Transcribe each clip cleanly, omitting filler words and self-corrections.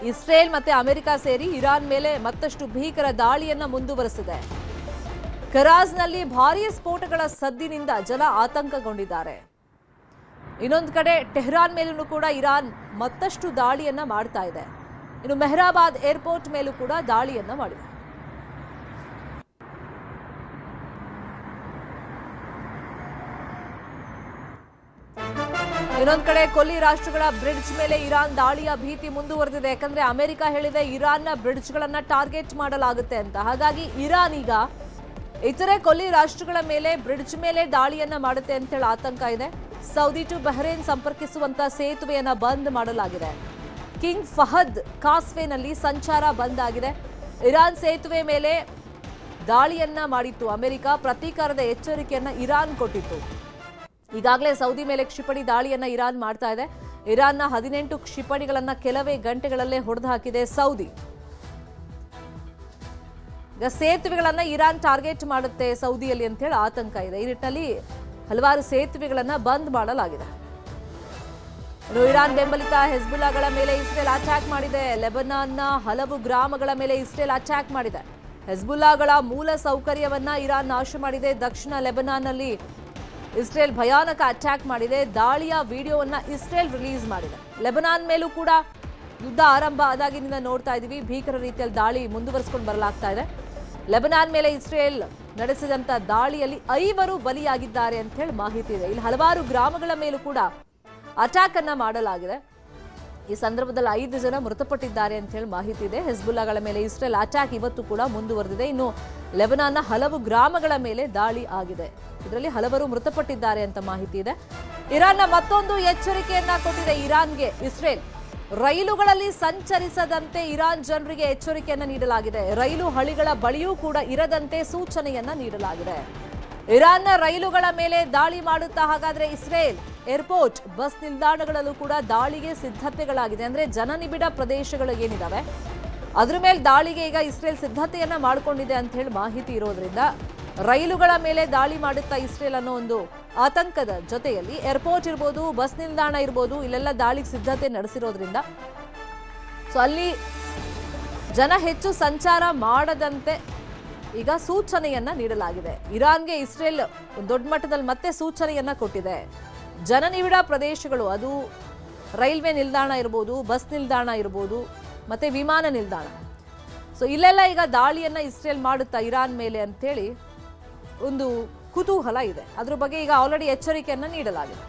Israel ಮತ್ತೆ America ಸೇರಿ Iran ಮೇಲೆ ಮತ್ತಷ್ಟು ಭೀಕರ ದಾಳಿಯನ್ನ ಮುಂದುವರೆಸಿದೆ. ಕರಾಜ್ನಲ್ಲಿ ಭಾರೀ ಸ್ಫೋಟಗಳ ಸದ್ದಿನಿಂದ ಜನ ಆತಂಕಗೊಂಡಿದ್ದಾರೆ. ಇನ್ನೊಂದು ಕಡೆ ಟೆಹರಾನ್ ಮೇಲೂ ಕೂಡ ಇರಾನ್ ಮತ್ತಷ್ಟು ದಾಳಿಯನ್ನ ಮಾಡ್ತಾ ಇದೆ. ಇನ್ನು ಮೆಹರಾಬಾದ್ ಏರ್ಪೋರ್ಟ್ ಮೇಲೂ ಕೂಡ ದಾಳಿಯನ್ನ ಮಾಡಿದೆ. ಇನ್ನೊಂದು ಕಡೆ ಕೊಲ್ಲಿ ರಾಷ್ಟ್ರಗಳ ಬ್ರಿಡ್ಜ್ ಮೇಲೆ ಇರಾನ್ ದಾಳಿಯ ಭೀತಿ ಮುಂದುವರೆದಿದೆ. ಯಾಕಂದ್ರೆ ಅಮೆರಿಕ ಹೇಳಿದೆ ಇರಾನ್ನ ಬ್ರಿಡ್ಜ್ಗಳನ್ನ ಟಾರ್ಗೆಟ್ ಮಾಡಲಾಗುತ್ತೆ ಅಂತ. ಹಾಗಾಗಿ ಇರಾನ್ ಈಗ ಇತರೆ ಕೊಲ್ಲಿ ರಾಷ್ಟ್ರಗಳ ಮೇಲೆ ಬ್ರಿಡ್ಜ್ ಮೇಲೆ ದಾಳಿಯನ್ನ ಮಾಡುತ್ತೆ ಅಂತ ಹೇಳಿ ಆತಂಕ ಇದೆ. ಸೌದಿ ಟು ಬಹ್ರೇನ್ ಸಂಪರ್ಕಿಸುವಂತ ಸೇತುವೆಯನ್ನ ಬಂದ್ ಮಾಡಲಾಗಿದೆ. ಕಿಂಗ್ ಫಹದ್ ಕಾಸ್ವೇನಲ್ಲಿ ಸಂಚಾರ ಬಂದ್ ಆಗಿದೆ. ಇರಾನ್ ಸೇತುವೆ ಮೇಲೆ ದಾಳಿಯನ್ನ ಮಾಡಿತ್ತು ಅಮೆರಿಕ. ಪ್ರತೀಕಾರದ ಎಚ್ಚರಿಕೆಯನ್ನ ಇರಾನ್ ಕೊಟ್ಟಿತ್ತು. ಈಗಾಗಲೇ ಸೌದಿ ಮೇಲೆ ಕ್ಷಿಪಣಿ ದಾಳಿಯನ್ನ ಇರಾನ್ ಮಾಡ್ತಾ ಇದೆ. ಇರಾನ್ನ 18 ಕ್ಷಿಪಣಿಗಳನ್ನ ಕೆಲವೇ ಗಂಟೆಗಳಲ್ಲೇ ಹೊಡೆದು ಹಾಕಿದೆ ಸೌದಿ. ಈಗ ಸೇತುವೆಗಳನ್ನ ಇರಾನ್ ಟಾರ್ಗೆಟ್ ಮಾಡುತ್ತೆ ಸೌದಿಯಲ್ಲಿ ಅಂತ ಹೇಳಿ ಆತಂಕ ಇದೆ. ಈ ನಿಟ್ಟಿನಲ್ಲಿ ಹಲವಾರು ಸೇತುವೆಗಳನ್ನ ಬಂದ್ ಮಾಡಲಾಗಿದೆ. ಇರಾನ್ ಬೆಂಬಲಿತ ಹೆಜ್ಬುಲ್ಲಾಗಳ ಮೇಲೆ ಇಸ್ರೇಲ್ ಅಟ್ಯಾಕ್ ಮಾಡಿದೆ. ಲೆಬನಾನ್ನ ಹಲವು ಗ್ರಾಮಗಳ ಮೇಲೆ ಇಸ್ರೇಲ್ ಅಟ್ಯಾಕ್ ಮಾಡಿದೆ. ಹೆಜ್ಬುಲ್ಲಾಗಳ ಮೂಲ ಸೌಕರ್ಯವನ್ನ ಇರಾನ್ ನಾಶ ಮಾಡಿದೆ. ದಕ್ಷಿಣ ಲೆಬನಾನ್ನಲ್ಲಿ ಇಸ್ರೇಲ್ ಭಯಾನಕ ಅಟ್ಯಾಕ್ ಮಾಡಿದೆ. ದಾಳಿಯ ವಿಡಿಯೋವನ್ನ ಇಸ್ರೇಲ್ ರಿಲೀಸ್ ಮಾಡಿದೆ. ಲೆಬನಾನ್ ಮೇಲೂ ಕೂಡ ಯುದ್ಧ ಆರಂಭ ಆದಾಗಿನಿಂದ ನೋಡ್ತಾ ಇದೀವಿ. ಭೀಕರ ರೀತಿಯಲ್ಲಿ ದಾಳಿ ಮುಂದುವರಿಸಿಕೊಂಡು ಬರಲಾಗ್ತಾ ಇದೆ. ಲೆಬನಾನ್ ಮೇಲೆ ಇಸ್ರೇಲ್ ನಡೆಸಿದಂತ ದಾಳಿಯಲ್ಲಿ 5 ಬಲಿಯಾಗಿದ್ದಾರೆ ಅಂತ ಹೇಳಿ ಮಾಹಿತಿ ಇದೆ. ಇಲ್ಲಿ ಹಲವಾರು ಗ್ರಾಮಗಳ ಮೇಲೂ ಕೂಡ ಅಟ್ಯಾಕ್ ಅನ್ನ ಮಾಡಲಾಗಿದೆ. ಈ ಸಂದರ್ಭದಲ್ಲಿ 5 ಜನ ಮೃತಪಟ್ಟಿದ್ದಾರೆ ಅಂತ ಹೇಳಿ ಮಾಹಿತಿ ಇದೆ. ಹೆಜ್ಬುಲ್ಲಾಗಳ ಮೇಲೆ ಇಸ್ರೇಲ್ ಅಟ್ಯಾಕ್ ಇವತ್ತು ಕೂಡ ಮುಂದುವರೆದಿದೆ. ಇನ್ನು ಲೆಬನಾನ್ನ ಹಲವು ಗ್ರಾಮಗಳ ಮೇಲೆ ದಾಳಿ ಆಗಿದೆ. ಇದರಲ್ಲಿ ಹಲವರು ಮೃತಪಟ್ಟಿದ್ದಾರೆ ಅಂತ ಮಾಹಿತಿ ಇದೆ. ಇರಾನ್ನ ಮತ್ತೊಂದು ಎಚ್ಚರಿಕೆಯನ್ನ ಕೊಟ್ಟಿದೆ ಇರಾನ್ಗೆ ಇಸ್ರೇಲ್. ರೈಲುಗಳಲ್ಲಿ ಸಂಚರಿಸದಂತೆ ಇರಾನ್ ಜನರಿಗೆ ಎಚ್ಚರಿಕೆಯನ್ನ ನೀಡಲಾಗಿದೆ. ರೈಲು ಹಳಿಗಳ ಬಳಿಯೂ ಕೂಡ ಇರದಂತೆ ಸೂಚನೆಯನ್ನ ನೀಡಲಾಗಿದೆ. ಇರಾನ್ನ ರೈಲುಗಳ ಮೇಲೆ ದಾಳಿ ಮಾಡುತ್ತಾ ಹಾಗಾದ್ರೆ ಇಸ್ರೇಲ್ ಏರ್ಪೋರ್ಟ್ ಬಸ್ ನಿಲ್ದಾಣಗಳಲ್ಲೂ ಕೂಡ ದಾಳಿಗೆ ಸಿದ್ಧತೆಗಳಾಗಿದೆ. ಅಂದ್ರೆ ಜನನಿಬಿಡ ಪ್ರದೇಶಗಳು ಏನಿದಾವೆ ಅದ್ರ ಮೇಲೆ ದಾಳಿಗೆ ಈಗ ಇಸ್ರೇಲ್ ಸಿದ್ಧತೆಯನ್ನ ಮಾಡಿಕೊಂಡಿದೆ ಅಂತ ಹೇಳಿ ಮಾಹಿತಿ ಇರೋದ್ರಿಂದ ರೈಲುಗಳ ಮೇಲೆ ದಾಳಿ ಮಾಡುತ್ತಾ ಇಸ್ರೇಲ್ ಅನ್ನೋ ಒಂದು ಆತಂಕದ ಜೊತೆಯಲ್ಲಿ ಏರ್ಪೋರ್ಟ್ ಇರ್ಬೋದು, ಬಸ್ ನಿಲ್ದಾಣ ಇರ್ಬೋದು, ಇಲ್ಲೆಲ್ಲ ದಾಳಿಗೆ ಸಿದ್ಧತೆ ನಡೆಸಿರೋದ್ರಿಂದ ಸೊ ಅಲ್ಲಿ ಜನ ಹೆಚ್ಚು ಸಂಚಾರ ಮಾಡದಂತೆ ಈಗ ಸೂಚನೆಯನ್ನ ನೀಡಲಾಗಿದೆ. ಇರಾನ್ಗೆ ಇಸ್ರೇಲ್ ದೊಡ್ಡ ಮಟ್ಟದಲ್ಲಿ ಮತ್ತೆ ಸೂಚನೆಯನ್ನ ಕೊಟ್ಟಿದೆ. ಜನನಿಬಿಡ ಪ್ರದೇಶಗಳು, ಅದು ರೈಲ್ವೆ ನಿಲ್ದಾಣ ಇರ್ಬೋದು, ಬಸ್ ನಿಲ್ದಾಣ ಇರ್ಬೋದು, ಮತ್ತೆ ವಿಮಾನ ನಿಲ್ದಾಣ, ಸೊ ಇಲ್ಲೆಲ್ಲ ಈಗ ದಾಳಿಯನ್ನ ಇಸ್ರೇಲ್ ಮಾಡುತ್ತಾ ಇರಾನ್ ಮೇಲೆ ಅಂತೇಳಿ ಒಂದು ಕುತೂಹಲ ಇದೆ. ಅದ್ರ ಬಗ್ಗೆ ಈಗ ಆಲ್ರೆಡಿ ಎಚ್ಚರಿಕೆಯನ್ನ ನೀಡಲಾಗಿದೆ.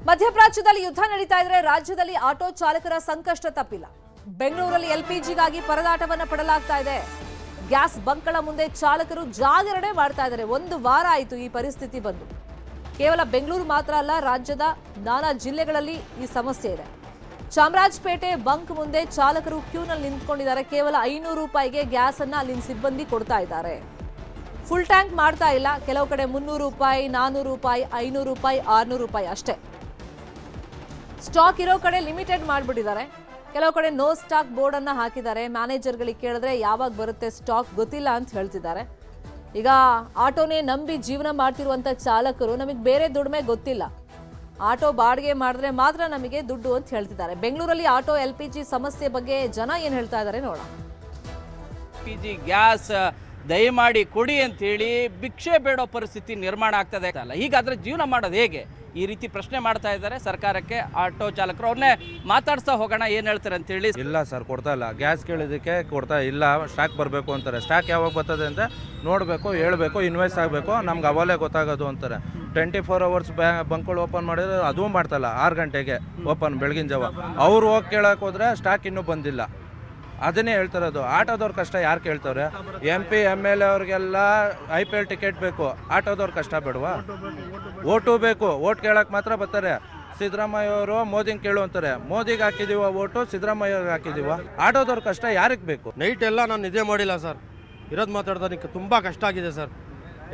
ಮಧ್ಯಪ್ರಾಚ್ಯದಲ್ಲಿ ಯುದ್ಧ ನಡೀತಾ ಇದ್ರೆ ರಾಜ್ಯದಲ್ಲಿ ಆಟೋ ಚಾಲಕರ ಸಂಕಷ್ಟ ತಪ್ಪಿಲ್ಲ. ಬೆಂಗಳೂರಲ್ಲಿ LPGಗಾಗಿ ಪರದಾಟವನ್ನ ಪಡಲಾಗ್ತಾ ಇದೆ. ಗ್ಯಾಸ್ ಬಂಕ್ಗಳ ಮುಂದೆ ಚಾಲಕರು ಜಾಗರಣೆ ಮಾಡ್ತಾ ಇದ್ದಾರೆ. 1 ವಾರ ಆಯಿತು ಈ ಪರಿಸ್ಥಿತಿ ಬಂದು. ಕೇವಲ ಬೆಂಗಳೂರು ಮಾತ್ರ ಅಲ್ಲ, ರಾಜ್ಯದ ನಾನಾ ಜಿಲ್ಲೆಗಳಲ್ಲಿ ಈ ಸಮಸ್ಯೆ ಇದೆ. ಚಾಮರಾಜಪೇಟೆ ಬಂಕ್ ಮುಂದೆ ಚಾಲಕರು ಕ್ಯೂನಲ್ಲಿ ನಿಂತ್ಕೊಂಡಿದ್ದಾರೆ. ಕೇವಲ 500 ರೂಪಾಯಿಗೆ ಗ್ಯಾಸ್ ಅನ್ನ ಅಲ್ಲಿನ ಸಿಬ್ಬಂದಿ ಕೊಡ್ತಾ ಇದ್ದಾರೆ. ಫುಲ್ ಟ್ಯಾಂಕ್ ಮಾಡ್ತಾ ಇಲ್ಲ. ಕೆಲವು ಕಡೆ 300 ರೂಪಾಯಿ, 400 ರೂಪಾಯಿ, 500 ರೂಪಾಯಿ, 600 ರೂಪಾಯಿ ಅಷ್ಟೇ. ಸ್ಟಾಕ್ ಇರೋ ಕಡೆ ಲಿಮಿಟೆಡ್ ಮಾಡಿಬಿಟ್ಟಿದ್ದಾರೆ. ಕೆಲವು ಕಡೆ ನೋ ಸ್ಟಾಕ್ ಬೋರ್ಡ್ ಅನ್ನ ಹಾಕಿದ್ದಾರೆ. ಮ್ಯಾನೇಜರ್ಗಳಿಗೆ ಕೇಳಿದ್ರೆ ಯಾವಾಗ ಬರುತ್ತೆ ಸ್ಟಾಕ್ ಗೊತ್ತಿಲ್ಲ ಅಂತ ಹೇಳ್ತಿದ್ದಾರೆ. ಈಗ ಆಟೋನೇ ನಂಬಿ ಜೀವನ ಮಾಡ್ತಿರುವಂತ ಚಾಲಕರು ನಮಗೆ ಬೇರೆ ದುಡಿಮೆ ಗೊತ್ತಿಲ್ಲ, ಆಟೋ ಬಾಡಿಗೆ ಮಾಡಿದ್ರೆ ಮಾತ್ರ ನಮಗೆ ದುಡ್ಡು ಅಂತ ಹೇಳ್ತಿದ್ದಾರೆ. ಬೆಂಗಳೂರಲ್ಲಿ ಆಟೋ LPG ಸಮಸ್ಯೆ ಬಗ್ಗೆ ಜನ ಏನ್ ಹೇಳ್ತಾ ಇದ್ದಾರೆ ನೋಡೋಣ. LPG ಗ್ಯಾಸ್ ದಯಮಾಡಿ ಕೊಡಿ ಅಂತ ಹೇಳಿ ಭಿಕ್ಷೆ ಬೇಡೋ ಪರಿಸ್ಥಿತಿ ನಿರ್ಮಾಣ ಆಗ್ತದೆ ಅಲ್ಲ. ಹೀಗಾದ್ರೆ ಜೀವನ ಮಾಡೋದು ಹೇಗೆ? ಈ ರೀತಿ ಪ್ರಶ್ನೆ ಮಾಡ್ತಾ ಇದ್ದಾರೆ ಸರ್ಕಾರಕ್ಕೆ ಆಟೋ ಚಾಲಕರು. ಅವ್ರನ್ನೇ ಮಾತಾಡ್ತಾ ಹೋಗೋಣ, ಏನ್ ಹೇಳ್ತಾರೆ ಅಂತ ಹೇಳಿ. ಇಲ್ಲ ಸರ್, ಕೊಡ್ತಾ ಇಲ್ಲ. ಗ್ಯಾಸ್ ಕೇಳಿದಕ್ಕೆ ಕೊಡ್ತಾ ಇಲ್ಲ. ಸ್ಟಾಕ್ ಬರಬೇಕು ಅಂತಾರೆ. ಸ್ಟಾಕ್ ಯಾವಾಗ ಬರ್ತದೆ ಅಂತ ನೋಡಬೇಕು, ಹೇಳ್ಬೇಕು, ಇನ್ವೆಸ್ಟ್ ಆಗಬೇಕು, ನಮ್ಗೆ ಅವಲೇ ಗೊತ್ತಾಗೋದು ಅಂತಾರೆ. 24 hours ಬಂಕ್ಗಳು ಓಪನ್ ಮಾಡಿದ್ರೆ ಅದೂ ಮಾಡ್ತಲ್ಲ. 6 ಗಂಟೆಗೆ ಓಪನ್ ಬೆಳಗಿನ ಜಾವ. ಅವ್ರು ಹೋಗಿ ಕೇಳಕ್ಕೆ ಹೋದ್ರೆ ಸ್ಟಾಕ್ ಇನ್ನೂ ಬಂದಿಲ್ಲ. ಅದನ್ನೇ ಹೇಳ್ತಿರೋದು. ಆಟೋದವ್ರ ಕಷ್ಟ ಯಾರು ಕೇಳ್ತವ್ರೆ? MP MLA ಅವ್ರಿಗೆಲ್ಲ IPL ಟಿಕೆಟ್ ಬೇಕು. ಆಟೋದವ್ರ ಕಷ್ಟ ಬೇಡವಾ? ಓಟು ಬೇಕು. ಓಟ್ ಕೇಳಕ್ಕೆ ಮಾತ್ರ ಬರ್ತಾರೆ. ಸಿದ್ದರಾಮಯ್ಯ ಅವರು ಮೋದಿನ ಕೇಳು ಅಂತಾರೆ. ಮೋದಿಗೆ ಹಾಕಿದೀವ ಓಟು, ಸಿದ್ದರಾಮಯ್ಯವ್ರಿಗೆ ಹಾಕಿದೀವ. ಆಟೋದವ್ರ ಕಷ್ಟ ಯಾರಿಗೆ ಬೇಕು? ನೈಟ್ ಎಲ್ಲ ನಾನು ನಿದ್ದೆ ಮಾಡಿಲ್ಲ ಸರ್. ಇರೋದು ಮಾತಾಡ್ತಾನೆ. ತುಂಬ ಕಷ್ಟ ಆಗಿದೆ ಸರ್.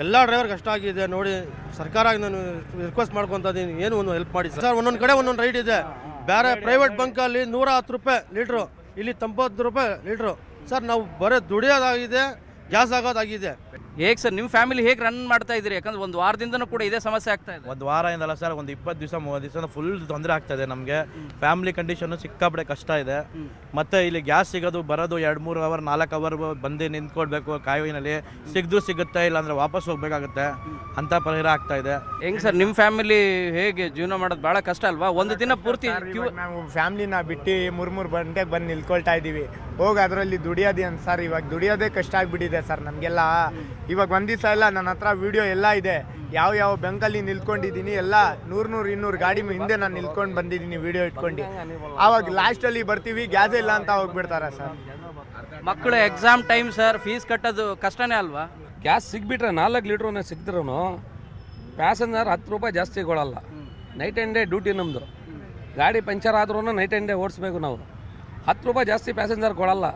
ಎಲ್ಲ ಡ್ರೈವರ್ ಕಷ್ಟ ಆಗಿದೆ ನೋಡಿ. ಸರ್ಕಾರ ನಾನು ರಿಕ್ವೆಸ್ಟ್ ಮಾಡ್ಕೊತಾ ಇದ್ದೀನಿ, ಏನು ಒಂದು ಹೆಲ್ಪ್ ಮಾಡಿ ಸರ್. ಒಂದೊಂದು ಕಡೆ ಒಂದೊಂದು ರೈಟ್ ಇದೆ. ಬೇರೆ ಪ್ರೈವೇಟ್ ಬಂಕಲ್ಲಿ 110 ರೂಪಾಯಿ ಲೀಟ್ರು, ಇಲ್ಲಿ 90 ರೂಪಾಯಿ ಲೀಟ್ರು. ಸರ್ ನಾವು ಬರೀ ದುಡಿಯೋದಾಗಿದೆ, ಗ್ಯಾಸ್ ಆಗೋದಾಗಿದೆ. ಹೇಗೆ ಸರ್ ನಿಮ್ಮ ಫ್ಯಾಮಿಲಿ ಹೇಗೆ ರನ್ ಮಾಡ್ತಾ ಇದ್ದೀರಿ? ಯಾಕಂದ್ರೆ ಒಂದು ವಾರದಿಂದನೂ ಕೂಡ ಇದೇ ಸಮಸ್ಯೆ ಆಗ್ತಾ ಇದೆ. ಒಂದು ವಾರದಿಂದಲ್ಲ ಸರ್, ಒಂದು 20 ದಿವಸ 30 ದಿವಸ ಫುಲ್ ತೊಂದರೆ ಆಗ್ತಾ ಇದೆ ನಮಗೆ. ಫ್ಯಾಮಿಲಿ ಕಂಡೀಷನ್ನು ಸಿಕ್ಕಾಪಟ್ಟೆ ಕಷ್ಟ ಇದೆ. ಮತ್ತು ಇಲ್ಲಿ ಗ್ಯಾಸ್ ಸಿಗೋದು ಬರೋದು 2-3 ಅವರ್ 4 ಅವರ್ ಬಂದು ನಿಂತ್ಕೊಳ್ಬೇಕು ಕಾಯುವಿನಲ್ಲಿ. ಸಿಗುತ್ತೆ, ಇಲ್ಲಾಂದರೆ ವಾಪಸ್ ಹೋಗ್ಬೇಕಾಗುತ್ತೆ ಅಂತ ಪರಿಹಾರ ಆಗ್ತಾ ಇದೆ. ಹೆಂಗೆ ಸರ್ ನಿಮ್ಮ ಫ್ಯಾಮಿಲಿ ಹೇಗೆ ಜೀವನ ಮಾಡೋದು ಭಾಳ ಕಷ್ಟ ಅಲ್ವಾ? ಒಂದು ದಿನ ಪೂರ್ತಿ ನಾವು ಫ್ಯಾಮಿಲಿನ ಬಿಟ್ಟು 3 ಗಂಟೆಗೆ ಬಂದು ನಿಲ್ಕೊಳ್ತಾ ಇದ್ದೀವಿ. ಹೋಗಿ ಅದರಲ್ಲಿ ದುಡಿಯೋದೇ ಅಂತ ಸರ್, ಇವಾಗ ದುಡಿಯೋದೇ ಕಷ್ಟ ಆಗಿಬಿಟ್ಟಿದೆ ಸರ್ ನಮಗೆಲ್ಲ. ಇವಾಗ ಒಂದು ದಿವಸ ಎಲ್ಲ ನನ್ನ ಹತ್ರ ವಿಡಿಯೋ ಎಲ್ಲ ಇದೆ, ಯಾವ ಬೆಂಕಲ್ಲಿ ನಿಲ್ಕೊಂಡಿದ್ದೀನಿ ಎಲ್ಲ 100-200 ಗಾಡಿ ಹಿಂದೆ ನಾನು ನಿಲ್ಕೊಂಡು ಬಂದಿದ್ದೀನಿ ವಿಡಿಯೋ ಇಟ್ಕೊಂಡು. ಆವಾಗ ಲಾಸ್ಟಲ್ಲಿ ಬರ್ತೀವಿ, ಗ್ಯಾಸ್ ಇಲ್ಲ ಅಂತ ಹೋಗ್ಬಿಡ್ತಾರೆ ಸರ್. ಮಕ್ಕಳು ಎಕ್ಸಾಮ್ ಟೈಮ್ ಸರ್, ಫೀಸ್ ಕಟ್ಟೋದು ಕಷ್ಟನೇ ಅಲ್ವಾ? ಗ್ಯಾಸ್ ಸಿಗ್ಬಿಟ್ರೆ 4 ಲೀಟ್ರನ್ನ ಸಿಕ್ಕಿದ್ರೂ ಪ್ಯಾಸೆಂಜರ್ 10 ರೂಪಾಯಿ ಜಾಸ್ತಿ ಕೊಡಲ್ಲ. ನೈಟ್ ಆ್ಯಂಡ್ ಡೇ ಡ್ಯೂಟಿ ನಮ್ಮದು. ಗಾಡಿ ಪಂಚರ್ ಆದ್ರೂ ನೈಟ್ ಆ್ಯಂಡ್ ಡೇ ಓಡಿಸ್ಬೇಕು ನಾವು. 10 ರೂಪಾಯಿ ಜಾಸ್ತಿ ಪ್ಯಾಸೆಂಜರ್ ಕೊಡಲ್ಲ.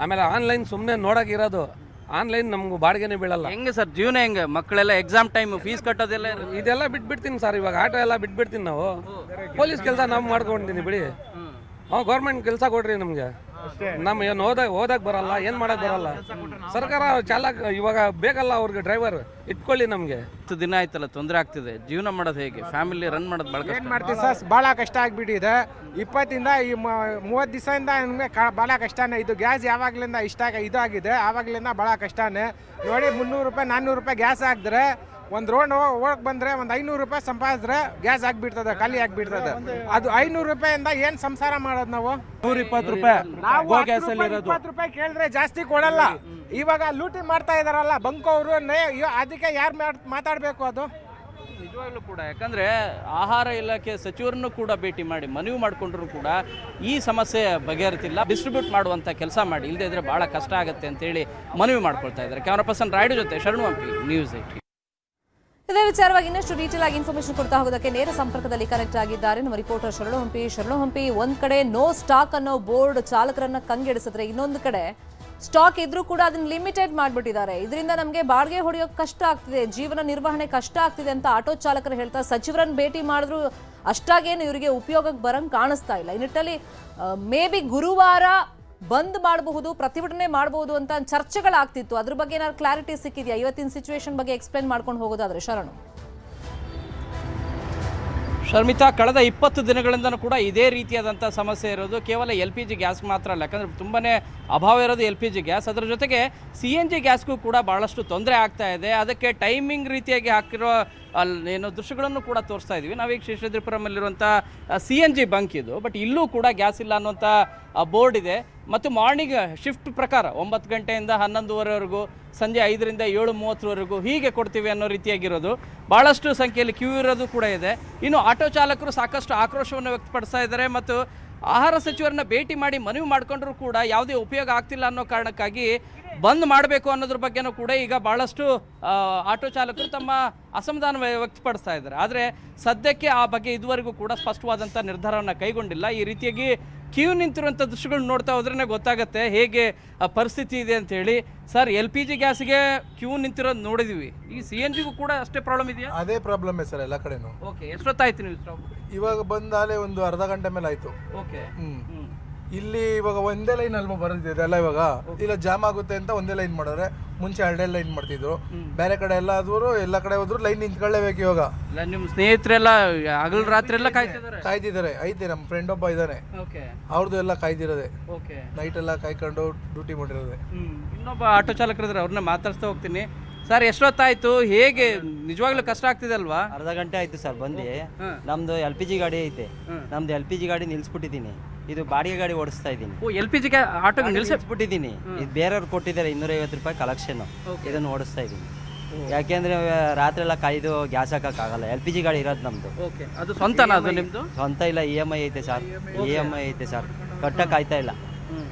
ಆಮೇಲೆ ಆನ್ಲೈನ್ ಸುಮ್ಮನೆ ನೋಡೋಕ್ಕಿರೋದು, ಆನ್ಲೈನ್ ನಮ್ಗೆ ಬಾಡಿಗೆನೇ ಬೀಳಲ್ಲ. ಹೆಂಗೆ ಸರ್ ಜೀವನ ಹೆಂಗೆ? ಮಕ್ಕಳೆಲ್ಲ ಎಕ್ಸಾಮ್ ಟೈಮ್ ಫೀಸ್ ಕಟ್ಟೋದೆಲ್ಲ ಇದೆಲ್ಲ ಬಿಟ್ಬಿಡ್ತೀನಿ ಸರ್. ಇವಾಗ ಆಟೋ ಎಲ್ಲ ಬಿಟ್ಬಿಡ್ತೀನಿ ನಾವು. ಪೊಲೀಸ್ ಕೆಲಸ ನಾವು ಮಾಡ್ಕೊಂಡಿದ್ದೀನಿ ಬಿಡಿ. ಗೌರ್ಮೆಂಟ್ ಕೆಲಸ ಕೊಡ್ರಿ ನಮಗೆ. ನಮ್ಮ ಏನು ಓದಕ್ಕೆ ಬರಲ್ಲ, ಏನು ಮಾಡೋಕ್ಕೆ ಬರಲ್ಲ. ಸರ್ಕಾರ ಚಾಲಕ ಇವಾಗ ಬೇಕಲ್ಲ ಅವ್ರಿಗೆ, ಡ್ರೈವರ್ ಇಟ್ಕೊಳ್ಳಿ ನಮಗೆ. 10 ದಿನ ಆಯ್ತಲ್ಲ, ತೊಂದರೆ ಆಗ್ತಿದೆ. ಜೀವನ ಮಾಡೋದು ಹೇಗೆ? ಫ್ಯಾಮಿಲಿ ರನ್ ಮಾಡೋದು ಭಾಳ ಏನು ಮಾಡ್ತೀವಿ ಸರ್, ಭಾಳ ಕಷ್ಟ ಆಗಿಬಿಟ್ಟಿದೆ. 20 ಈ 30 ದಿವಸದಿಂದ ನಮಗೆ ಭಾಳ ಕಷ್ಟನೇ. ಇದು ಗ್ಯಾಸ್ ಯಾವಾಗಲಿಂದ ಇದಾಗಿದೆ, ಆವಾಗಲಿಂದ ಭಾಳ ಕಷ್ಟನೇ. ನೋಡಿ 300 ರೂಪಾಯಿ 400 ರೂಪಾಯಿ ಗ್ಯಾಸ್ ಹಾಕಿದ್ರೆ, ಒಂದು ರೋಡ್ ಹೋಗಕ್ಕೆ ಬಂದರೆ ಒಂದು 500 ರೂಪಾಯಿ ಸಂಪಾದಿಸಿದ್ರೆ ಗ್ಯಾಸ್ ಆಗಿಬಿಡ್ತದೆ, ಖಾಲಿ ಆಗಿಬಿಡ್ತದೆ. ಅದು 500 ರೂಪಾಯಿಂದ ಏನು ಸಂಸಾರ ಮಾಡೋದು ನಾವು? 120 ರೂಪಾಯಿ ನಾವು 20 ರೂಪಾಯಿ ಕೇಳಿದ್ರೆ ಜಾಸ್ತಿ ಕೊಡಲ್ಲ. ಇವಾಗ ಲೂಟಿ ಮಾಡ್ತಾ ಇದಾರಲ್ಲ ಬಂಕವರು, ಅದಕ್ಕೆ ಯಾರು ಮಾತಾಡಬೇಕು? ಅದು ನಿಜವಾಗ್ಲೂ ಕೂಡ, ಯಾಕಂದ್ರೆ ಆಹಾರ ಇಲಾಖೆ ಸಚಿವರನ್ನು ಕೂಡ ಭೇಟಿ ಮಾಡಿ ಮನವಿ ಮಾಡಿಕೊಂಡ್ರು ಕೂಡ ಈ ಸಮಸ್ಯೆ ಬಗೆಹರಿತಿಲ್ಲ. ಡಿಸ್ಟ್ರಿಬ್ಯೂಟ್ ಮಾಡುವಂಥ ಕೆಲಸ ಮಾಡಿ, ಇಲ್ಲದೇ ಇದ್ರೆ ಭಾಳ ಕಷ್ಟ ಆಗುತ್ತೆ ಅಂತೇಳಿ ಮನವಿ ಮಾಡ್ಕೊಳ್ತಾ ಇದ್ದಾರೆ. ಕ್ಯಾಮರಾ ಪರ್ಸನ್ ರಾಯ್ಡು ಜೊತೆ ಶರಣು ಹಂಪಿ, ನ್ಯೂಸ್ 8. ಇದೇ ವಿಚಾರವಾಗಿ ಇನ್ನಷ್ಟು ಡೀಟೇಲ್ ಆಗಿ ಇನ್ಫಾರ್ಮೇಶನ್ ಕೊಡ್ತಾ ಹೋಗೋದಕ್ಕೆ ನೇರ ಸಂಪರ್ಕದಲ್ಲಿ ಕನೆಕ್ಟ್ ಆಗಿದ್ದಾರೆ ನಮ್ಮ ರಿಪೋರ್ಟರ್ ಶರಣು ಹಂಪಿ. ಒಂದ್ ಕಡೆ ನೋ ಸ್ಟಾಕ್ ಅನ್ನೋ ಬೋರ್ಡ್ ಚಾಲಕರನ್ನ ಕಂಗೆಡಿಸಿದ್ರೆ, ಇನ್ನೊಂದು ಕಡೆ ಸ್ಟಾಕ್ ಇದ್ರೂ ಕೂಡ ಅದನ್ನ ಲಿಮಿಟೆಡ್ ಮಾಡ್ಬಿಟ್ಟಿದ್ದಾರೆ. ಇದರಿಂದ ನಮಗೆ ಬಾಡಿಗೆ ಹೊಡೆಯೋಕೆ ಕಷ್ಟ ಆಗ್ತಿದೆ, ಜೀವನ ನಿರ್ವಹಣೆ ಕಷ್ಟ ಆಗ್ತಿದೆ ಅಂತ ಆಟೋ ಚಾಲಕರು ಹೇಳ್ತಾರೆ. ಸಚಿವರನ್ನ ಭೇಟಿ ಮಾಡಿದ್ರು ಅಷ್ಟಾಗೇನು ಇವರಿಗೆ ಉಪಯೋಗಕ್ಕೆ ಬರಂಗ್ ಕಾಣಿಸ್ತಾ ಇಲ್ಲ. ಈ ನಿಟ್ಟಲ್ಲಿ ಮೇ ಬಿ ಗುರುವಾರ ಬಂದ್ ಮಾಡಬಹುದು, ಪ್ರತಿಭಟನೆ ಮಾಡಬಹುದು ಅಂತ ಚರ್ಚೆಗಳಾಗ್ತಿತ್ತು. ಅದ್ರ ಬಗ್ಗೆ ಏನಾದ್ರು ಕ್ಲಾರಿಟಿ ಸಿಕ್ಕಿದೆಯಾ? ಇವತ್ತಿನ ಸಿಚುವೇಶನ್ ಬಗ್ಗೆ ಎಕ್ಸ್ಪ್ಲೇನ್ ಮಾಡ್ಕೊಂಡು ಹೋಗೋದಾದ್ರೆ ಶರಣು. ಶರ್ಮಿತಾ, ಕಳೆದ 20 ದಿನಗಳಿಂದನೂ ಕೂಡ ಇದೇ ರೀತಿಯಾದಂಥ ಸಮಸ್ಯೆ ಇರೋದು. ಕೇವಲ LPG ಗ್ಯಾಸ್ ಮಾತ್ರ ಅಲ್ಲ, ಯಾಕಂದರೆ ತುಂಬಾ ಅಭಾವ ಇರೋದು LPG ಗ್ಯಾಸ್. ಅದರ ಜೊತೆಗೆ CNG ಗ್ಯಾಸ್ಗೂ ಕೂಡ ಭಾಳಷ್ಟು ತೊಂದರೆ ಆಗ್ತಾ ಇದೆ. ಅದಕ್ಕೆ ಟೈಮಿಂಗ್ ರೀತಿಯಾಗಿ ಹಾಕಿರೋ ಏನು ದೃಶ್ಯಗಳನ್ನು ಕೂಡ ತೋರಿಸ್ತಾ ಇದ್ದೀವಿ. ನಾವೀಗ ಶೇಷಾದ್ರಿಪುರಮಲ್ಲಿರುವಂಥ CNG ಬಂಕ್ ಇದು. ಬಟ್ ಇಲ್ಲೂ ಕೂಡ ಗ್ಯಾಸ್ ಇಲ್ಲ ಅನ್ನುವಂಥ ಬೋರ್ಡ್ ಇದೆ. ಮತ್ತು ಮಾರ್ನಿಂಗ್ ಶಿಫ್ಟ್ ಪ್ರಕಾರ 9 ಗಂಟೆಯಿಂದ 11:30ವರೆಗೂ, ಸಂಜೆ 5ರಿಂದ 7:30ವರೆಗೂ ಹೀಗೆ ಕೊಡ್ತೀವಿ ಅನ್ನೋ ರೀತಿಯಾಗಿರೋದು. ಭಾಳಷ್ಟು ಸಂಖ್ಯೆಯಲ್ಲಿ ಕ್ಯೂ ಇರೋದು ಕೂಡ ಇದೆ. ಇನ್ನು ಆಟೋ ಚಾಲಕರು ಸಾಕಷ್ಟು ಆಕ್ರೋಶವನ್ನು ವ್ಯಕ್ತಪಡಿಸ್ತಾ ಇದ್ದಾರೆ. ಮತ್ತು ಆಹಾರ ಸಚಿವರನ್ನ ಭೇಟಿ ಮಾಡಿ ಮನವಿ ಮಾಡಿಕೊಂಡ್ರೂ ಕೂಡ ಯಾವುದೇ ಉಪಯೋಗ ಆಗ್ತಿಲ್ಲ ಅನ್ನೋ ಕಾರಣಕ್ಕಾಗಿ ಬಂದ್ ಮಾಡಬೇಕು ಅನ್ನೋದ್ರ ಬಗ್ಗೆನೂ ಕೂಡ ಈಗ ಭಾಳಷ್ಟು ಆಟೋ ಚಾಲಕರು ತಮ್ಮ ಅಸಮಾಧಾನ ವ್ಯಕ್ತಪಡಿಸ್ತಾ ಇದ್ದಾರೆ. ಆದರೆ ಸದ್ಯಕ್ಕೆ ಆ ಬಗ್ಗೆ ಇದುವರೆಗೂ ಕೂಡ ಸ್ಪಷ್ಟವಾದಂಥ ನಿರ್ಧಾರವನ್ನು ಕೈಗೊಂಡಿಲ್ಲ. ಈ ರೀತಿಯಾಗಿ ಕ್ಯೂ ನಿಂತಿರುವಂಥ ದೃಶ್ಯಗಳು ನೋಡ್ತಾ ಹೋದ್ರೇ ಗೊತ್ತಾಗುತ್ತೆ ಹೇಗೆ ಪರಿಸ್ಥಿತಿ ಇದೆ ಅಂತ ಹೇಳಿ. ಸರ್, LPG ಗ್ಯಾಸ್ಗೆ ಕ್ಯೂ ನಿಂತಿರೋದು ನೋಡಿದೀವಿ, ಈ CNGಗೂ ಕೂಡ ಅಷ್ಟೇ ಪ್ರಾಬ್ಲಮ್ ಇದೆಯಾ? ಅದೇ ಪ್ರಾಬ್ಲಮ್ ಎಲ್ಲ ಕಡೆನೂ. ಓಕೆ, ಎಷ್ಟೊತ್ತಾಯ್ತು ನೀವು ಇವಾಗ ಬಂದಾಲೆ ಒಂದು ಅರ್ಧ ಗಂಟೆ ಮೇಲೆ ಆಯ್ತು. ಓಕೆ, ಇಲ್ಲಿ ಇವಾಗ ಒಂದೇ ಲೈನ್ ಅಲ್ಲಿ ಬರೋದಿದೆ ಅಲ್ಲ, ಇವಾಗ ಇಲ್ಲ ಜಾಮ್ ಆಗುತ್ತೆ ಅಂತ ಒಂದೇ ಲೈನ್ ಮಾಡೋರೆ. ಮುಂಚೆ 2 ಲೈನ್ ಮಾಡ್ತಿದ್ರು. ಬೇರೆ ಕಡೆ ಎಲ್ಲ ಆದ್ರು ಎಲ್ಲ ಕಡೆ ಹೋದ್ರು ಲೈನ್ ನಿಂತ್ಕೊಳ್ಳೇಬೇಕು. ಇವಾಗ ನಿಮ್ಮ ಸ್ನೇಹಿತರೆಲ್ಲ ಹಗಲು ರಾತ್ರಿ ಎಲ್ಲ ಕಾಯ್ತಿದ್ದಾರೆ. ಐತೆ ನಮ್ಮ ಫ್ರೆಂಡ್ ಒಬ್ಬ ಇದ್ದಾನೆ, ಅವ್ರದ್ದು ಎಲ್ಲ ಕಾಯ್ದಿರೋದೆ. ನೈಟ್ ಎಲ್ಲ ಕಾಯ್ಕೊಂಡು ಡ್ಯೂಟಿ ಮಾಡಿರೋದೆ. ಇನ್ನೊಬ್ಬ ಆಟೋ ಚಾಲಕರಿದ್ರೆ ಅವ್ರನ್ನ ಮಾತಾಡ್ಸ್ತಾ ಹೋಗ್ತೀನಿ. ಸರ್, ಎಷ್ಟೊತ್ತಾಯ್ತು? ಹೇಗೆ ನಿಜವಾಗ್ಲೂ ಕಷ್ಟ ಆಗ್ತಿದೆ ಅಲ್ವಾ? ಅರ್ಧ ಗಂಟೆ ಆಯ್ತು ಸರ್ ಬಂದು. ನಮ್ದು LPG ಗಾಡಿ ಐತೆ, ನಮ್ದು LPG ಗಾಡಿ ನಿಲ್ಸ್ಬಿಟ್ಟಿದ್ದೀನಿ. ಇದು ಬಾಡಿಗೆ ಗಾಡಿ ಓಡಿಸ್ತಾ ಇದ್ದೀನಿ. LPG ಆಟೋ ನಿಲ್ಸ್ಬಿಟ್ಟಿದ್ದೀನಿ. ಇದು ಬೇರೆಯವ್ರು ಕೊಟ್ಟಿದ್ದಾರೆ 250 ರೂಪಾಯಿ ಕಲೆಕ್ಷನ್. ಇದನ್ನು ಓಡಿಸ್ತಾ ಇದ್ದೀನಿ. ಯಾಕೆಂದ್ರೆ ರಾತ್ರಿ ಎಲ್ಲ ಕಾಯ್ದು ಗ್ಯಾಸ್ ಹಾಕಕ್ಕಾಗಲ್ಲ. LPG ಗಾಡಿ ಇರೋದು ನಮ್ದು. ಅದು ಸ್ವಂತನಾ? ಅದು ನಿಮ್ದು ಸ್ವಂತ ಇಲ್ಲ, EMI ಐತೆ ಸರ್. EMI ಐತೆ ಸರ್. ಕಟ್ಟಕ್ ಆಯ್ತಾ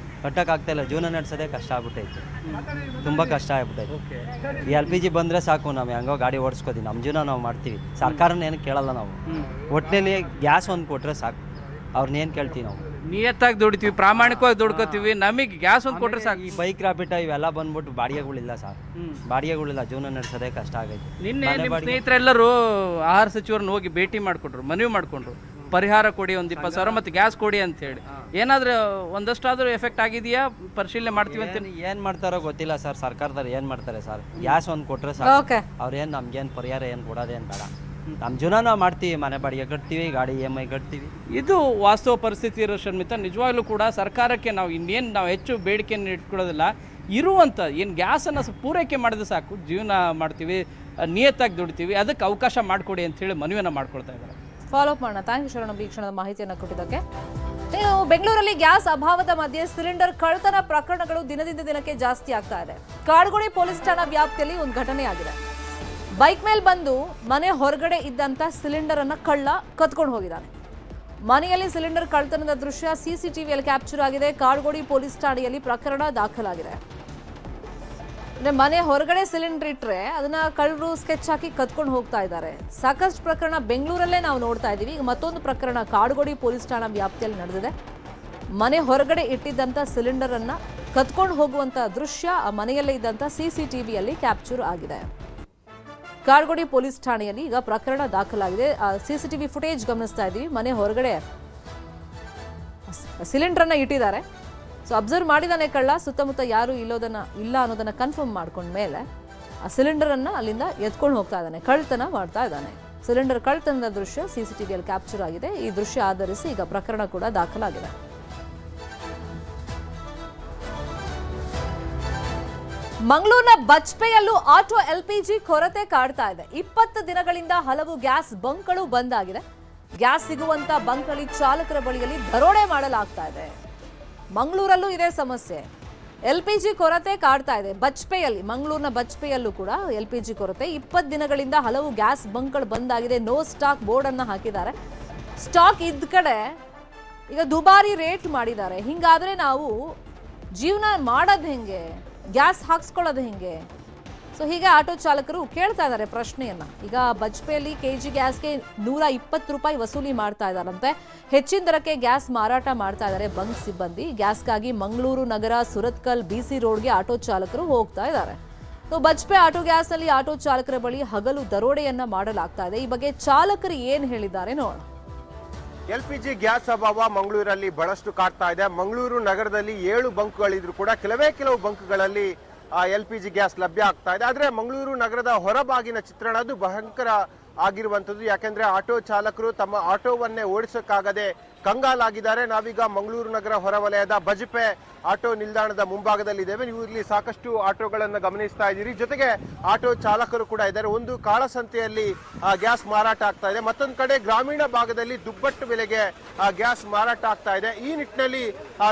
ಇಲ್ಲ, ಜೀವನ ನಡೆಸೋದೇ ಕಷ್ಟ ಆಗ್ಬಿಟ್ಟೈತೆ, ತುಂಬ ಕಷ್ಟ ಆಗ್ಬಿಟ್ಟೈತೆ. ಈ LPG ಬಂದರೆ ಸಾಕು, ನಾವು ಹೆಂಗೋ ಗಾಡಿ ಓಡಿಸ್ಕೋತೀವಿ, ನಮ್ಮ ಜೀವನ ನಾವು ಮಾಡ್ತೀವಿ. ಸರ್ಕಾರನ ಏನು ಕೇಳಲ್ಲ ನಾವು. ಒಟ್ಟಿನಲ್ಲಿ ಗ್ಯಾಸ್ ಒಂದು ಕೊಟ್ಟರೆ ಸಾಕು, ಅವ್ರನ್ನೇನು ಕೇಳ್ತೀವಿ ನಾವು. ನಿಯತ್ತಾಗಿ ದುಡಿತೀವಿ, ಪ್ರಾಮಾಣಿಕವಾಗಿ ದುಡ್ಕೋತೀವಿ, ನಮಗೆ ಗ್ಯಾಸ್ ಒಂದು ಕೊಟ್ಟರೆ ಸಾಕು. ಈ ಬೈಕ್ ರಾಪಿಟ ಇವೆಲ್ಲ ಬಂದ್ಬಿಟ್ಟು ಬಾಡಿಗೆಗಳಿಲ್ಲ ಸರ್, ಬಾಡಿಗೆಗಳಿಲ್ಲ, ಜೀವನ ನಡೆಸೋದೇ ಕಷ್ಟ ಆಗೈತೆ. ನಿನ್ನೆ ನಿಮ್ಮ ಸ್ನೇಹಿತರೆಲ್ಲರೂ ಆಹಾರ ಸಚಿವರನ್ನ ಹೋಗಿ ಭೇಟಿ ಮಾಡಿಕೊಂಡ್ರು, ಮನವಿ ಮಾಡಿಕೊಂಡ್ರು, ಪರಿಹಾರ ಕೊಡಿ, ಒಂದು 20,000 ಮತ್ತು ಗ್ಯಾಸ್ ಕೊಡಿ ಅಂತ ಹೇಳಿ. ಏನಾದರೂ ಒಂದಷ್ಟಾದರೂ ಎಫೆಕ್ಟ್ ಆಗಿದೆಯಾ? ಪರಿಶೀಲನೆ ಮಾಡ್ತೀವಿ ಅಂತ ಏನು ಮಾಡ್ತಾರೋ ಗೊತ್ತಿಲ್ಲ ಸರ್. ಸರ್ಕಾರದವ್ರು ಏನು ಮಾಡ್ತಾರೆ ಸರ್? ಗ್ಯಾಸ್ ಒಂದು ಕೊಟ್ಟರೆ ಸರ್, ಓಕೆ. ಅವ್ರೇನು ನಮ್ಗೇನು ಪರಿಹಾರ ಏನು ಕೊಡೋದೇನು ಬೇಡ. ನಮ್ಮ ಜೀವನ ನಾವು ಮಾಡ್ತೀವಿ, ಮನೆ ಬಾಡಿಗೆ ಕಟ್ತೀವಿ, ಗಾಡಿ EMI ಕಟ್ತೀವಿ. ಇದು ವಾಸ್ತವ ಪರಿಸ್ಥಿತಿ ಇರೋ ಶ್ರಮಿತ. ನಿಜವಾಗ್ಲೂ ಕೂಡ ಸರ್ಕಾರಕ್ಕೆ ನಾವು ಇನ್ನೇನು ನಾವು ಹೆಚ್ಚು ಬೇಡಿಕೆಯನ್ನು ಇಟ್ಕೊಳ್ಳೋದಿಲ್ಲ. ಇರುವಂಥ ಏನು ಗ್ಯಾಸನ್ನು ಪೂರೈಕೆ ಮಾಡಿದ್ರೆ ಸಾಕು, ಜೀವನ ಮಾಡ್ತೀವಿ, ನಿಯತ್ತಾಗಿ ದುಡಿತೀವಿ, ಅದಕ್ಕೆ ಅವಕಾಶ ಮಾಡಿಕೊಡಿ ಅಂತೇಳಿ ಮನವಿಯನ್ನು ಮಾಡ್ಕೊಳ್ತಾ ಇದ್ದಾರೆ. ಫಾಲೋ ಅಪ್ ಮಾಡೋಣ. ಥ್ಯಾಂಕ್ ಯು ಶರಣ ಈ ಕ್ಷಣದ ಮಾಹಿತಿಯನ್ನು ಕೊಟ್ಟಿದ್ದಕ್ಕೆ. ಇನ್ನು ಬೆಂಗಳೂರಲ್ಲಿ ಗ್ಯಾಸ್ ಅಭಾವದ ಮಧ್ಯೆ ಸಿಲಿಂಡರ್ ಕಳ್ಳತನ ಪ್ರಕರಣಗಳು ದಿನದಿಂದ ದಿನಕ್ಕೆ ಜಾಸ್ತಿ ಆಗ್ತಾ ಇದೆ. ಕಾಡುಗೋಡಿ ಪೊಲೀಸ್ ಠಾಣಾ ವ್ಯಾಪ್ತಿಯಲ್ಲಿ ಒಂದು ಘಟನೆ ಆಗಿದೆ. ಬೈಕ್ ಮೇಲೆ ಬಂದು ಮನೆ ಹೊರಗಡೆ ಇದ್ದಂತ ಸಿಲಿಂಡರ್ ಅನ್ನ ಕಳ್ಳ ಕತ್ಕೊಂಡು ಹೋಗಿದ್ದಾನೆ. ಮನೆಯಲ್ಲಿ ಸಿಲಿಂಡರ್ ಕಳ್ಳತನದ ದೃಶ್ಯ ಸಿಸಿಟಿವಿಯಲ್ಲಿ ಕ್ಯಾಪ್ಚರ್ ಆಗಿದೆ. ಕಾಡುಗೋಡಿ ಪೊಲೀಸ್ ಠಾಣೆಯಲ್ಲಿ ಪ್ರಕರಣ ದಾಖಲಾಗಿದೆ. ಮನೆ ಹೊರಗಡೆ ಸಿಲಿಂಡರ್ ಇಟ್ಟರೆ ಅದನ್ನ ಕಳ್ಳರು ಸ್ಕೆಚ್ ಹಾಕಿ ಕತ್ಕೊಂಡು ಹೋಗ್ತಾ ಇದ್ದಾರೆ. ಸಾಕಷ್ಟು ಪ್ರಕರಣ ಬೆಂಗಳೂರಲ್ಲೇ ನಾವು ನೋಡ್ತಾ ಇದ್ದೀವಿ. ಈಗ ಮತ್ತೊಂದು ಪ್ರಕರಣ ಕಾಡುಗೋಡಿ ಪೊಲೀಸ್ ಠಾಣಾ ವ್ಯಾಪ್ತಿಯಲ್ಲಿ ನಡೆದಿದೆ. ಮನೆ ಹೊರಗಡೆ ಇಟ್ಟಿದ್ದಂಥ ಸಿಲಿಂಡರ್ ಅನ್ನ ಕತ್ಕೊಂಡು ಹೋಗುವಂತ ದೃಶ್ಯ ಆ ಮನೆಯಲ್ಲೇ ಇದ್ದಂಥ ಸಿಸಿಟಿವಿಯಲ್ಲಿ ಕ್ಯಾಪ್ಚರ್ ಆಗಿದೆ. ಕಾಡುಗೋಡಿ ಪೊಲೀಸ್ ಠಾಣೆಯಲ್ಲಿ ಈಗ ಪ್ರಕರಣ ದಾಖಲಾಗಿದೆ. ಸಿಸಿಟಿವಿ ಫುಟೇಜ್ ಗಮನಿಸ್ತಾ ಇದ್ದೀವಿ. ಮನೆ ಹೊರಗಡೆ ಸಿಲಿಂಡರ್ ಅನ್ನ ಇಟ್ಟಿದ್ದಾರೆ. ಸೊ ಅಬ್ಸರ್ವ್ ಮಾಡಿದಾನೆ ಕಳ್ಳ. ಸುತ್ತಮುತ್ತ ಯಾರು ಇಲ್ಲ ಅನ್ನೋದನ್ನ ಕನ್ಫರ್ಮ್ ಮಾಡ್ಕೊಂಡ ಮೇಲೆ ಆ ಸಿಲಿಂಡರ್ ಅನ್ನ ಅಲ್ಲಿಂದ ಎತ್ಕೊಂಡು ಹೋಗ್ತಾ ಇದ್ದಾನೆ, ಕಳ್ತನ ಮಾಡ್ತಾ ಇದ್ದಾನೆ. ಸಿಲಿಂಡರ್ ಕಳ್ತನದ ದೃಶ್ಯ ಸಿಸಿಟಿವಿಯಲ್ಲಿ ಕ್ಯಾಪ್ಚರ್ ಆಗಿದೆ. ಈ ದೃಶ್ಯ ಆಧರಿಸಿ ಈಗ ಪ್ರಕರಣ ಕೂಡ ದಾಖಲಾಗಿದೆ. ಮಂಗಳೂರಿನ ಬಜ್ಪೆಯಲ್ಲೂ ಆಟೋ LPG ಕೊರತೆ ಕಾಡ್ತಾ ಇದೆ. 20 ದಿನಗಳಿಂದ ಹಲವು ಗ್ಯಾಸ್ ಬಂಕ್ಗಳು ಬಂದ್ ಆಗಿದೆ. ಗ್ಯಾಸ್ ಸಿಗುವಂತ ಬಂಕ್ನಲ್ಲಿ ಚಾಲಕರ ಬಳಿಯಲ್ಲಿ ದರೋಡೆ ಮಾಡಲಾಗ್ತಾ ಇದೆ. ಮಂಗಳೂರಲ್ಲೂ ಇದೇ ಸಮಸ್ಯೆ. LPG ಕೊರತೆ ಕಾಡ್ತಾ ಇದೆ. ಬಜ್ಪೆಯಲ್ಲಿ, ಮಂಗಳೂರಿನ ಬಜ್ಪೆಯಲ್ಲೂ ಕೂಡ LPG ಕೊರತೆ. 20 ದಿನಗಳಿಂದ ಹಲವು ಗ್ಯಾಸ್ ಬಂಕ್ಗಳು ಬಂದ್ ಆಗಿದೆ. ನೋ ಸ್ಟಾಕ್ ಬೋರ್ಡ್ ಅನ್ನ ಹಾಕಿದ್ದಾರೆ. ಸ್ಟಾಕ್ ಇದ್ದ ಕಡೆ ಈಗ ದುಬಾರಿ ರೇಟ್ ಮಾಡಿದ್ದಾರೆ. ಹಿಂಗಾದ್ರೆ ನಾವು ಜೀವನ ಮಾಡೋದು ಹೆಂಗೆ, ಗ್ಯಾಸ್ ಹಾಕ್ಸ್ಕೊಳ್ಳೋದು ಹೆಂಗೆ? ಸೊ ಹೀಗೆ ಆಟೋ ಚಾಲಕರು ಕೇಳ್ತಾ ಇದ್ದಾರೆ ಪ್ರಶ್ನೆಯನ್ನ. ಈಗ ಬಜ್ಪೆಯಲ್ಲಿ KG ಗ್ಯಾಸ್ಗೆ 120 ರೂಪಾಯಿ ವಸೂಲಿ ಮಾಡ್ತಾ ಇದ್ದಾರಂತೆ. ಹೆಚ್ಚಿನ ದರಕ್ಕೆ ಗ್ಯಾಸ್ ಮಾರಾಟ ಮಾಡ್ತಾ ಇದ್ದಾರೆ ಬಂಕ್ ಸಿಬ್ಬಂದಿ. ಗ್ಯಾಸ್ಗಾಗಿ ಮಂಗಳೂರು ನಗರ, ಸುರತ್ಕಲ್, BC ರೋಡ್ಗೆ ಆಟೋ ಚಾಲಕರು ಹೋಗ್ತಾ ಇದ್ದಾರೆ. ಸೊ ಬಜ್ಪೆ ಆಟೋ ಗ್ಯಾಸ್ನಲ್ಲಿ ಆಟೋ ಚಾಲಕರ ಬಳಿ ಹಗಲು ದರೋಡೆಯನ್ನ ಮಾಡಲಾಗ್ತಾ ಇದೆ. ಈ ಬಗ್ಗೆ ಚಾಲಕರು ಏನ್ ಹೇಳಿದ್ದಾರೆ ನೋಡೋಣ. LPG ಗ್ಯಾಸ್ ಅಭಾವ ಮಂಗಳೂರಲ್ಲಿ ಬಹಳಷ್ಟು ಕಾಡ್ತಾ ಇದೆ. ಮಂಗಳೂರು ನಗರದಲ್ಲಿ 7 ಬಂಕ್ಗಳಿದ್ರು ಕೂಡ ಕೆಲವು ಬಂಕ್ಗಳಲ್ಲಿ LPG ಗ್ಯಾಸ್ ಲಭ್ಯ ಆಗ್ತಾ ಇದೆ. ಆದ್ರೆ ಮಂಗಳೂರು ನಗರದ ಹೊರಭಾಗಿನ ಚಿತ್ರಣ ಅದು ಭಯಂಕರ ಆಗಿರುವಂತದ್ದು. ಯಾಕೆಂದ್ರೆ ಆಟೋ ಚಾಲಕರು ತಮ್ಮ ಆಟೋವನ್ನೇ ಓಡಿಸಕ್ಕಾಗದೆ ಕಂಗಾಲಾಗಿದ್ದಾರೆ. ನಾವೀಗ ಮಂಗಳೂರು ನಗರ ಹೊರವಲಯದ ಬಜ್ಪೆ ಆಟೋ ನಿಲ್ದಾಣದ ಮುಂಭಾಗದಲ್ಲಿದ್ದೇವೆ. ನೀವು ಇಲ್ಲಿ ಸಾಕಷ್ಟು ಆಟೋಗಳನ್ನು ಗಮನಿಸ್ತಾ ಇದ್ದೀರಿ. ಜೊತೆಗೆ ಆಟೋ ಚಾಲಕರು ಕೂಡ ಇದ್ದಾರೆ. ಒಂದು ಕಾಳಸಂತೆಯಲ್ಲಿ ಗ್ಯಾಸ್ ಮಾರಾಟ ಆಗ್ತಾ ಇದೆ, ಮತ್ತೊಂದು ಕಡೆ ಗ್ರಾಮೀಣ ಭಾಗದಲ್ಲಿ ದುಪ್ಪಟ್ಟು ಬೆಲೆಗೆ ಗ್ಯಾಸ್ ಮಾರಾಟ ಆಗ್ತಾ ಇದೆ. ಈ ನಿಟ್ಟಿನಲ್ಲಿ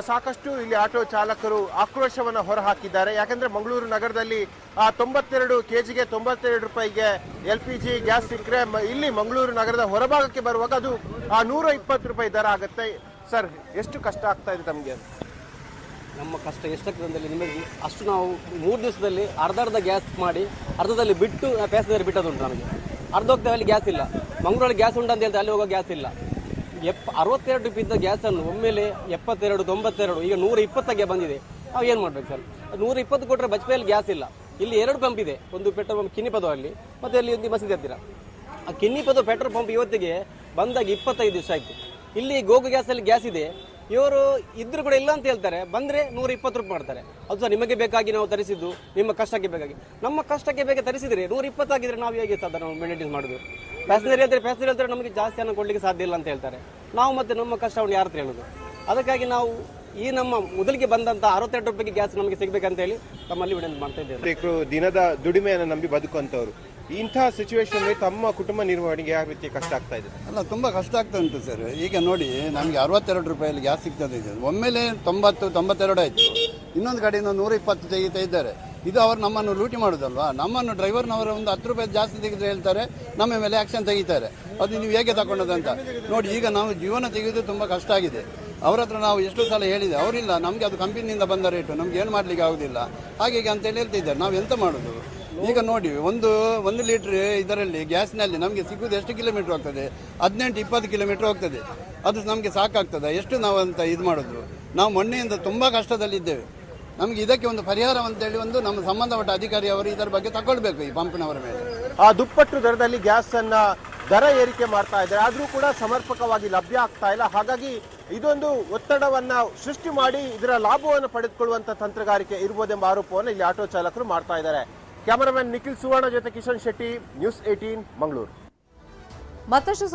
ಸಾಕಷ್ಟು ಇಲ್ಲಿ ಆಟೋ ಚಾಲಕರು ಆಕ್ರೋಶವನ್ನು ಹೊರಹಾಕಿದ್ದಾರೆ. ಯಾಕಂದ್ರೆ ಮಂಗಳೂರು ನಗರದಲ್ಲಿ 92 kgಗೆ 92 ರೂಪಾಯಿಗೆ LPG ಗ್ಯಾಸ್ ಸಿಕ್ಕರೆ ಇಲ್ಲಿ ಮಂಗಳೂರು ನಗರದ ಹೊರಭಾಗಕ್ಕೆ ಬರುವಾಗ ಅದು 120 ರೂಪಾಯಿ ದರ ಆಗುತ್ತೆ. ಸರ್, ಎಷ್ಟು ಕಷ್ಟ ಆಗ್ತಾ ಇದೆ ತಮಗೆ? ನಮ್ಮ ಕಷ್ಟ ಎಷ್ಟಾಗ್ತದೆ ನಿಮಗೆ ಅಷ್ಟು ನಾವು 3 ದಿವಸದಲ್ಲಿ ಅರ್ಧ ಗ್ಯಾಸ್ ಮಾಡಿ ಅರ್ಧದಲ್ಲಿ ಬಿಟ್ಟು ಪ್ಯಾಸೆಂಜರ್ ಬಿಟ್ಟದುಂಟು. ನಮಗೆ ಅರ್ಧ ಹೋಗ್ತೇವೆ, ಅಲ್ಲಿ ಗ್ಯಾಸ್ ಇಲ್ಲ. ಮಂಗಳೂರಲ್ಲಿ ಗ್ಯಾಸ್ ಉಂಟು ಅಂತ ಹೇಳ್ತಾರೆ, ಅಲ್ಲಿ ಹೋಗೋ ಗ್ಯಾಸ್ ಇಲ್ಲ. 62 ರೂಪಾಯಿ ಇದ್ದ ಗ್ಯಾಸನ್ನು ಒಮ್ಮೆಲೆ 72, 92 ಈಗ 120ಗೆ ಬಂದಿದೆ. ನಾವು ಏನು ಮಾಡ್ಬೇಕು ಸರ್? 120 ಕೊಟ್ಟರೆ ಬಜ್ಪೆಯಲ್ಲಿ ಗ್ಯಾಸ್ ಇಲ್ಲ. ಇಲ್ಲಿ 2 ಪಂಪ್ ಇದೆ, ಒಂದು ಪೆಟ್ರೋಲ್ ಪಂಪ್ ಕಿನ್ನಿಪದವಲ್ಲಿ, ಮತ್ತು ಅಲ್ಲಿ ಒಂದು ಮಸೀದಿ ಹತ್ತಿರ. ಆ ಕಿನ್ನಿಪದ ಪೆಟ್ರೋಲ್ ಪಂಪ್ ಇವತ್ತಿಗೆ ಬಂದಾಗ 25 ದಿವಸ ಆಯಿತು. ಇಲ್ಲಿ ಗೋಗು ಗ್ಯಾಸಲ್ಲಿ ಗ್ಯಾಸ್ ಇದೆ, ಇವರು ಇದ್ರೂ ಕೂಡ ಇಲ್ಲ ಅಂತ ಹೇಳ್ತಾರೆ. ಬಂದರೆ 120 ರೂಪಾಯಿ ಮಾಡ್ತಾರೆ. ಅದು ಸರ್ ನಿಮಗೆ ಬೇಕಾಗಿ ನಾವು ತರಿಸಿದ್ದು, ನಿಮ್ಮ ಕಷ್ಟಕ್ಕೆ ಬೇಕಾಗಿ. ನಮ್ಮ ಕಷ್ಟಕ್ಕೆ ಬೇಕಾಗಿ ತರಿಸಿದರೆ 120 ಆಗಿದ್ರೆ ನಾವು ಹೇಗೆ ಸಾಧ್ಯ ನಾವು ಮೇಂಟೈನ್ ಮಾಡೋದು? ಪ್ಯಾಸೆಂಜರ್ ಹೇಳ್ತಾರೆ ನಮಗೆ ಜಾಸ್ತಿ ಹಣ ಕೊಡಲಿಕ್ಕೆ ಸಾಧ್ಯ ಇಲ್ಲ ಅಂತ ಹೇಳ್ತಾರೆ. ನಾವು ಮತ್ತೆ ನಮ್ಮ ಕಷ್ಟವನ್ನು ಯಾರ ಹತ್ರ ಹೇಳೋದು? ಅದಕ್ಕಾಗಿ ನಾವು ಈ ನಮ್ಮ ಮೊದಲಿಗೆ ಬಂದಂತ 62 ರೂಪಾಯಿಗೆ ಗ್ಯಾಸ್ ನಮಗೆ ಸಿಗಬೇಕಂತ ಹೇಳಿ ತಮ್ಮಲ್ಲಿ ವಿನಂತಿ ಮಾಡ್ತಾ ಇದ್ದೇವೆ. ದಿನದ ದುಡಿಮೆಯನ್ನು ನಂಬಿ ಬದುಕುವಂತವರು ಇಂತಹ ಸಿಚುವೇಶನ್ ತಮ್ಮ ಕುಟುಂಬ ನಿರ್ವಹಣೆಗೆ ಯಾವ ರೀತಿ ಕಷ್ಟ ಆಗ್ತಾ ಇದೆ? ಅಲ್ಲ, ತುಂಬ ಕಷ್ಟ ಆಗ್ತಾ ಉಂಟು ಸರ್. ಈಗ ನೋಡಿ, ನಮಗೆ 62 ರೂಪಾಯಲ್ಲಿ ಗ್ಯಾಸ್ ಸಿಗ್ತದೆ. ಒಮ್ಮೆಲೆ 90, 92 ಆಯಿತು. ಇನ್ನೊಂದು ಕಡೆಯಿಂದ 120 ತೆಗಿತಾ ಇದ್ದಾರೆ. ಇದು ಅವರು ನಮ್ಮನ್ನು ಲೂಟಿ ಮಾಡೋದಲ್ವಾ? ನಮ್ಮನ್ನು ಡ್ರೈವರ್ನವರು ಒಂದು 10 ರೂಪಾಯಿ ಜಾಸ್ತಿ ತೆಗೆದ್ರೆ ಹೇಳ್ತಾರೆ, ನಮ್ಮ ಮೇಲೆ ಆಕ್ಷನ್ ತೆಗಿತಾರೆ. ಅದು ನೀವು ಹೇಗೆ ತಗೊಂಡದಂತ ನೋಡಿ. ಈಗ ನಾವು ಜೀವನ ತೆಗೆಯೋದು ತುಂಬ ಕಷ್ಟ ಆಗಿದೆ. ಅವ್ರ ಹತ್ರ ನಾವು ಎಷ್ಟು ಸಲ ಹೇಳಿದೆ, ಅವರಿಲ್ಲ, ನಮಗೆ ಅದು ಕಂಪನಿಯಿಂದ ಬಂದ ರೇಟು, ನಮ್ಗೆ ಏನು ಮಾಡಲಿಕ್ಕೆ ಆಗೋದಿಲ್ಲ ಹಾಗೆ ಅಂತೇಳಿ ಹೇಳ್ತಿದ್ದಾರೆ. ನಾವು ಎಂತ ಮಾಡೋದು? ಈಗ ನೋಡಿ, ಒಂದು ಲೀಟ್ರ್ ಇದರಲ್ಲಿ ಗ್ಯಾಸ್ನಲ್ಲಿ ನಮಗೆ ಸಿಗೋದು ಎಷ್ಟು ಕಿಲೋಮೀಟ್ರ್ ಹೋಗ್ತದೆ? 18-20 ಕಿಲೋಮೀಟ್ರ್ ಹೋಗ್ತದೆ. ಅದು ನಮಗೆ ಸಾಕಾಗ್ತದೆ? ಎಷ್ಟು ನಾವು ಅಂತ ಇದು ಮಾಡೋದು? ನಾವು ಮೊನ್ನೆಯಿಂದ ತುಂಬ ಕಷ್ಟದಲ್ಲಿದ್ದೇವೆ. ನಮಗೆ ಇದಕ್ಕೆ ಒಂದು ಪರಿಹಾರ ಅಂತೇಳಿ ಒಂದು ನಮ್ಮ ಸಂಬಂಧಪಟ್ಟ ಅಧಿಕಾರಿ ಅವರು ಇದರ ಬಗ್ಗೆ ತಗೊಳ್ಬೇಕು, ಈ ಪಂಪಿನವರ ಮೇಲೆ. ದುಪ್ಪಟ್ಟು ದರದಲ್ಲಿ ಗ್ಯಾಸ್ ಅನ್ನ ದರ ಏರಿಕೆ ಮಾಡ್ತಾ ಇದ್ದಾರೆ. ಆದರೂ ಕೂಡ ಸಮರ್ಪಕವಾಗಿ ಲಭ್ಯ ಆಗ್ತಾ ಇಲ್ಲ. ಹಾಗಾಗಿ ಇದೊಂದು ಒತ್ತಡವನ್ನ ಸೃಷ್ಟಿ ಮಾಡಿ ಇದರ ಲಾಭವನ್ನು ಪಡೆದುಕೊಳ್ಳುವಂತ ತಂತ್ರಗಾರಿಕೆ ಇರ್ಬೋದೆಂಬ ಆರೋಪವನ್ನು ಇಲ್ಲಿ ಆಟೋ ಚಾಲಕರು ಮಾಡ್ತಾ ಇದ್ದಾರೆ. ಕ್ಯಾಮರಾಮನ್ ನಿಖಿಲ್ ಸುವರ್ಣ ಜೊತೆ ಕಿಶನ್ ಶೆಟ್ಟಿ, ನ್ಯೂಸ್ 18 ಮಂಗಳೂರು. ಮತ್ತಷ್ಟು